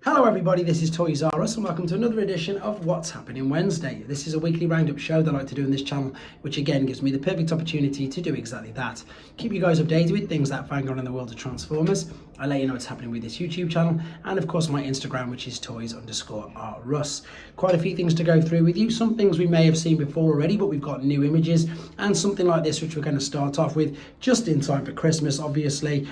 Hello everybody, this is Toys R Us and welcome to another edition of What's Happening Wednesday. This is a weekly roundup show that I like to do on this channel, which again gives me the perfect opportunity to do exactly that. Keep you guys updated with things that are going on in the world of Transformers. I let you know what's happening with this YouTube channel and of course my Instagram, which is Toys_R_Us. Quite a few things to go through with you. Some things we may have seen before already, but we've got new images and something like this, which we're going to start off with just in time for Christmas, obviously.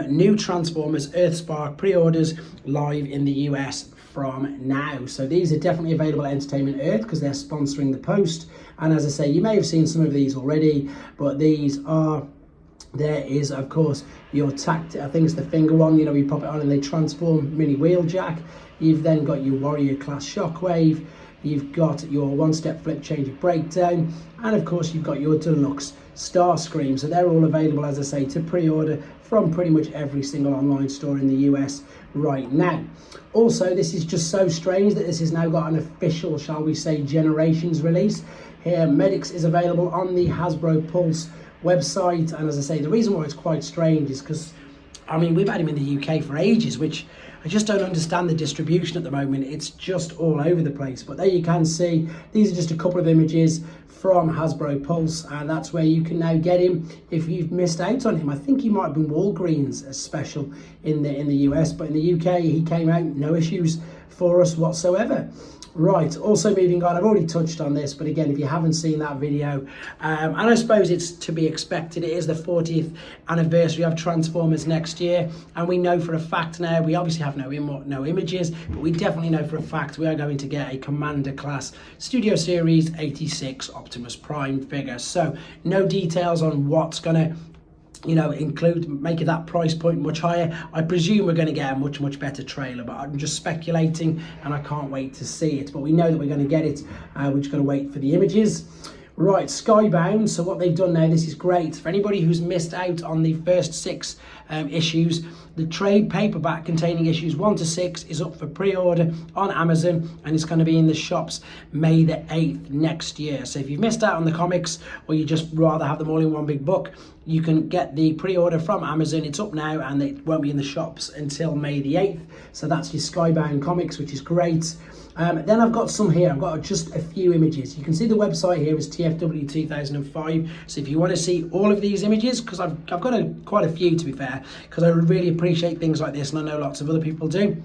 New Transformers Earthspark pre-orders live in the US from now. So these are definitely available at Entertainment Earth because they're sponsoring the post. And as I say, you may have seen some of these already, but these are... There is, of course, your tactic. I think it's the finger one. You know, you pop it on and they transform mini wheeljack. You've then got your Warrior class Shockwave. You've got your one-step flip change of breakdown. And of course, you've got your deluxe Starscream. So they're all available, as I say, to pre-order from pretty much every single online store in the US right now. Also, this is just so strange that this has now got an official, shall we say, Generations release. Here, Medics is available on the Hasbro Pulse website, and as I say, the reason why it's quite strange is because, I mean, we've had him in the UK for ages, which I just don't understand the distribution at the moment. It's just all over the place. But there you can see, these are just a couple of images from Hasbro Pulse, and that's where you can now get him if you've missed out on him. I think he might have been Walgreens as special in the US, but in the UK he came out, no issues for us whatsoever. Right, also moving on, I've already touched on this, but again, if you haven't seen that video, and I suppose it's to be expected, it is the 40th anniversary of Transformers next year, and we know for a fact now, we obviously have no images, but we definitely know for a fact we are going to get a Commander class Studio Series 86 Optimus Prime figure. So no details on what's going to making that price point much higher. I presume we're going to get a much better trailer, but I'm just speculating and I can't wait to see it. But we know that we're going to get it. We're just going to wait for the images. Right, Skybound. So what they've done now, this is great. For anybody who's missed out on the first 6 issues, the trade paperback containing issues 1 to 6 is up for pre-order on Amazon, and it's going to be in the shops May the 8th next year. So if you've missed out on the comics, or you just rather have them all in one big book, you can get the pre-order from Amazon. It's up now and it won't be in the shops until May the 8th. So that's your Skybound comics, which is great. Then I've got some here. I've got just a few images. You can see the website here is TFW 2005. So if you want to see all of these images, because I've got quite a few to be fair, because I really appreciate things like this and I know lots of other people do.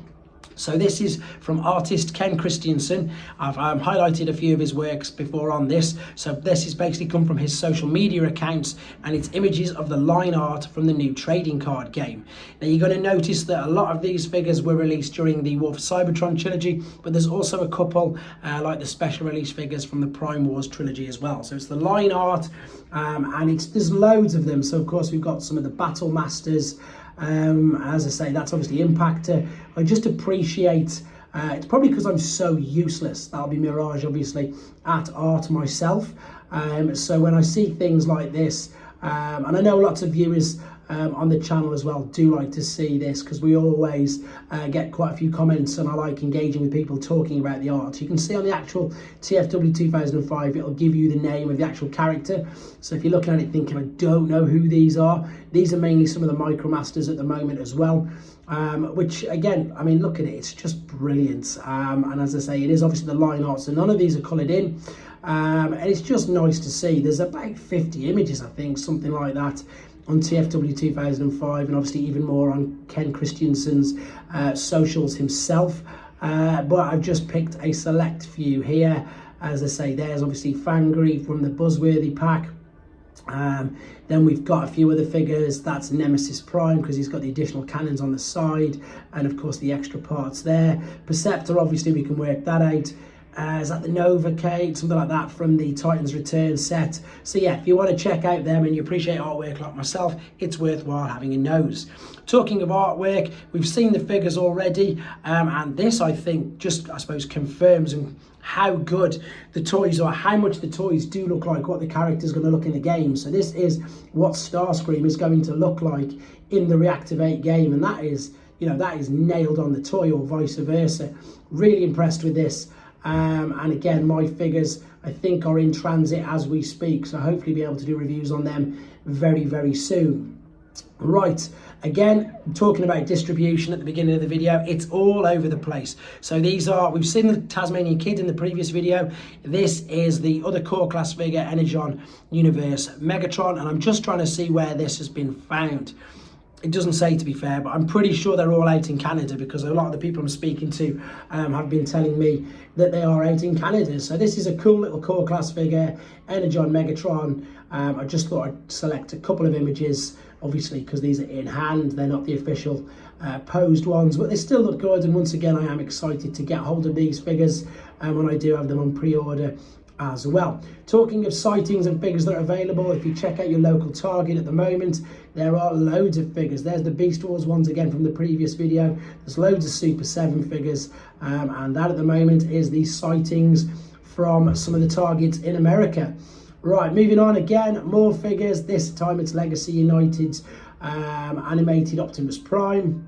So this is from artist Ken Christiansen. I've highlighted a few of his works before on this. So this is basically come from his social media accounts, and it's images of the line art from the new trading card game. Now you're going to notice that a lot of these figures were released during the War for Cybertron trilogy, but there's also a couple like the special release figures from the Prime Wars trilogy as well. So it's the line art, and there's loads of them. So of course we've got some of the Battle Masters. As I say, that's obviously Impactor. I just appreciate, it's probably because I'm so useless, that'll be Mirage obviously, at art myself. So when I see things like this, and I know lots of viewers on the channel as well do like to see this, because we always get quite a few comments and I like engaging with people talking about the art. You can see on the actual TFW 2005 it'll give you the name of the actual character. So if you're looking at it thinking I don't know who these are mainly some of the Micromasters at the moment as well, which again, I mean, look at it, it's just brilliant. And as I say, it is obviously the line art, so none of these are coloured in. And it's just nice to see. There's about 50 images, I think, something like that, on TFW 2005, and obviously even more on Ken Christiansen's socials himself. But I've just picked a select few here. As I say, there's obviously Fangry from the Buzzworthy pack. Then we've got a few other figures. That's Nemesis Prime, because he's got the additional cannons on the side, and of course the extra parts there. Perceptor, obviously we can work that out. Is that the Nova Kate, something like that from the Titans Return set. So yeah, if you want to check out them and you appreciate artwork like myself, it's worthwhile having a nose. Talking of artwork, we've seen the figures already, and this I think just, I suppose, confirms how good the toys are, how much the toys do look like what the character's going to look in the game. So this is what Starscream is going to look like in the Reactivate game, and that is, that is nailed on the toy, or vice versa. Really impressed with this. And again, my figures I think are in transit as we speak, so hopefully be able to do reviews on them very soon. Right, again, talking about distribution at the beginning of the video, it's all over the place. So these are, we've seen the Tasmanian Kid in the previous video. This is the other core class figure, Energon Universe Megatron, and I'm just trying to see where this has been found. It doesn't say, to be fair, but I'm pretty sure they're all out in Canada, because a lot of the people I'm speaking to have been telling me that they are out in Canada. So this is a cool little core class figure, Energon Megatron. I just thought I'd select a couple of images, obviously because these are in hand, they're not the official posed ones, but they still look good. And once again, I am excited to get hold of these figures when I do have them on pre-order as well. Talking of sightings and figures that are available, if you check out your local Target at the moment, there are loads of figures. There's the Beast Wars ones again from the previous video. There's loads of Super 7 figures, and that at the moment is the sightings from some of the Targets in America. Right, moving on again, more figures. This time it's Legacy United's animated Optimus Prime.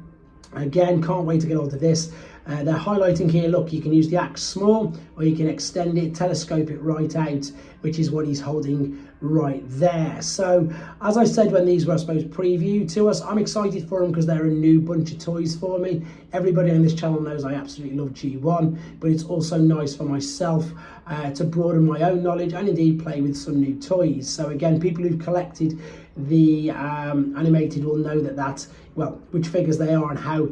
Again, can't wait to get hold of this. They're highlighting here, look, you can use the axe small, or you can extend it, telescope it right out, which is what he's holding right there. So, as I said when these were, I suppose, previewed to us, I'm excited for them because they're a new bunch of toys for me. Everybody on this channel knows I absolutely love G1, but it's also nice for myself to broaden my own knowledge and indeed play with some new toys. So again, people who've collected the animated will know that well, which figures they are and how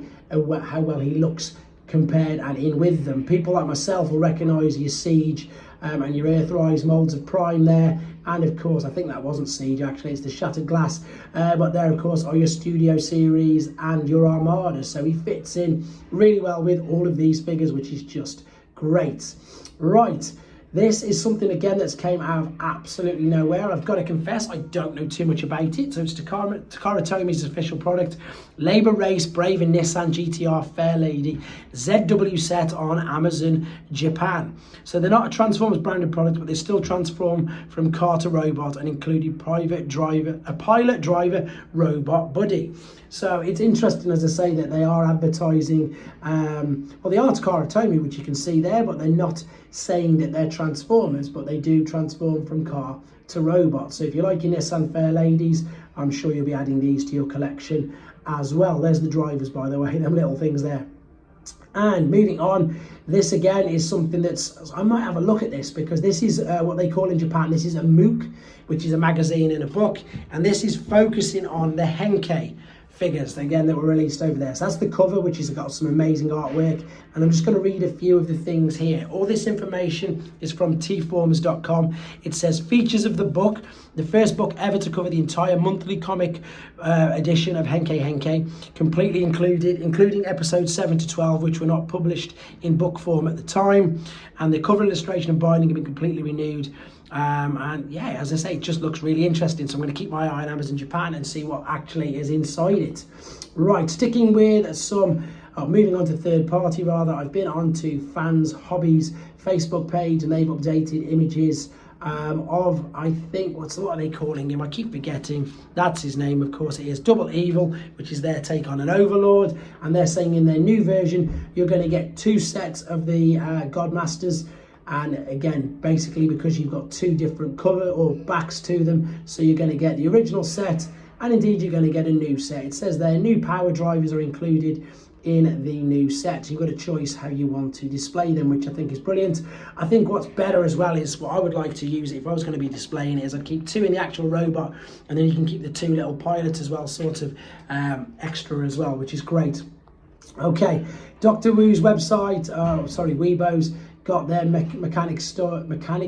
well he looks compared and in with them. People like myself will recognise your Siege and your Earthrise molds of Prime there, and of course I think that wasn't Siege, actually it's the Shattered Glass, but there of course are your Studio Series and your Armada. So he fits in really well with all of these figures, which is just great. Right, this is something again that's came out of absolutely nowhere. I've got to confess, I don't know too much about it. So it's Takara Tomi's official product, Labour Race Brave and Nissan GTR Fairlady ZW set on Amazon Japan. So they're not a Transformers branded product, but they still transform from car to robot and included a pilot driver robot buddy. So it's interesting, as I say, that they are advertising, well, they are Takara Tomy, which you can see there, but they're not saying that they're Transformers, but they do transform from car to robot. So if you like your Nissan Fairladies, I'm sure you'll be adding these to your collection as well. There's the drivers, by the way, them little things there. And moving on, this again is something that's, I might have a look at this, because this is what they call in Japan, this is a MOOC, which is a magazine and a book, and this is focusing on the henkei figures again that were released over there. So that's the cover, which has got some amazing artwork, and I'm just going to read a few of the things here. All this information is from tformers.com. It says features of the book, the first book ever to cover the entire monthly comic edition of Henkei, completely including episodes 7 to 12, which were not published in book form at the time, and the cover illustration and binding have been completely renewed. And yeah, as I say, it just looks really interesting, so I'm going to keep my eye on Amazon Japan and see what actually is inside it. Right, sticking with some, moving on to third party rather, I've been onto Fans Hobbies Facebook page, and they've updated images of, I think, what are they calling him? I keep forgetting. That's his name, of course it is, Double Evil, which is their take on an Overlord, and they're saying in their new version you're going to get 2 sets of the Godmasters. And again, basically because you've got 2 different cover or backs to them, so you're going to get the original set, and indeed you're going to get a new set. It says their new power drivers are included in the new set. So you've got a choice how you want to display them, which I think is brilliant. I think what's better as well is, what I would like to use if I was going to be displaying it, is I'd keep 2 in the actual robot, and then you can keep the 2 little pilots as well, sort of extra as well, which is great. Okay, Doctor Wu's website, Weibo's got their mechanic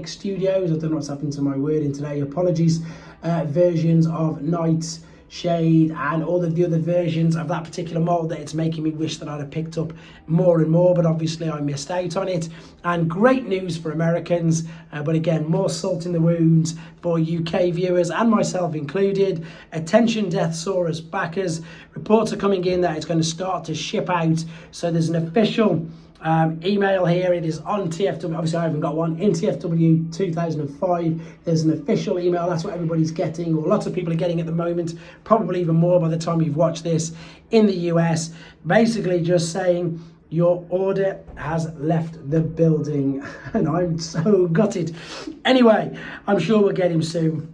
studios, I don't know what's happened to my wording today, apologies, versions of Nightshade and all of the other versions of that particular mold that it's making me wish that I'd have picked up more and more, but obviously I missed out on it. And great news for Americans, but again, more salt in the wounds for UK viewers and myself included. Attention Deathsaurus backers, reports are coming in that it's going to start to ship out, so there's an official email here. It is on TFW, obviously I haven't got one, in TFW 2005. There's an official email, that's what everybody's getting, or lots of people are getting at the moment, probably even more by the time you've watched this, in the US, basically just saying your order has left the building, and I'm so gutted. Anyway, I'm sure we'll get him soon.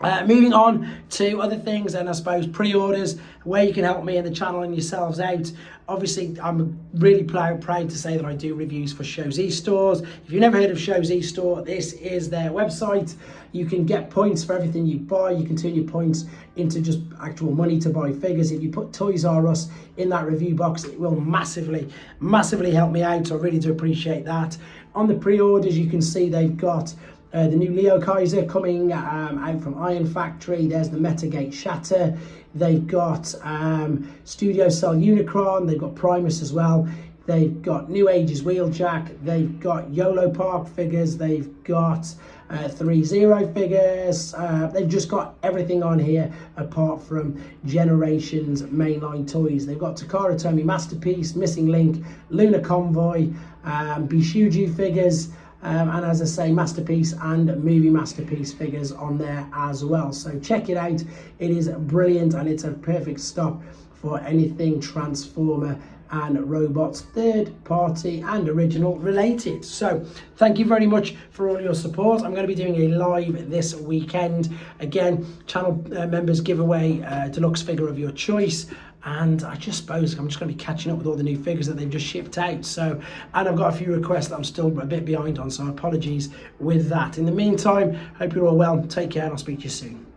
Moving on to other things, and I suppose pre-orders, where you can help me and the channel and yourselves out. Obviously, I'm really proud to say that I do reviews for Shows eStores. If you've never heard of Shows eStore, this is their website. You can get points for everything you buy. You can turn your points into just actual money to buy figures. If you put Toys R Us in that review box, it will massively help me out. So I really do appreciate that. On the pre-orders, you can see they've got the new Leo Kaiser coming out from Iron Factory. There's the Metagate Shatter. They've got Studio Cell Unicron. They've got Primus as well. They've got New Ages Wheeljack. They've got YOLO Park figures. They've got 3-0 figures. They've just got everything on here apart from Generations mainline toys. They've got Takara Tomy Masterpiece, Missing Link, Lunar Convoy, Bishuju figures, and as I say, Masterpiece and Movie Masterpiece figures on there as well. So check it out. It is brilliant, and it's a perfect stop for anything Transformer and robots, third party and original related. So thank you very much for all your support. I'm going to be doing a live this weekend. Again, channel members give away a deluxe figure of your choice. And I just suppose I'm just going to be catching up with all the new figures that they've just shipped out. So, and I've got a few requests that I'm still a bit behind on, so apologies with that. In the meantime, hope you're all well. Take care, and I'll speak to you soon.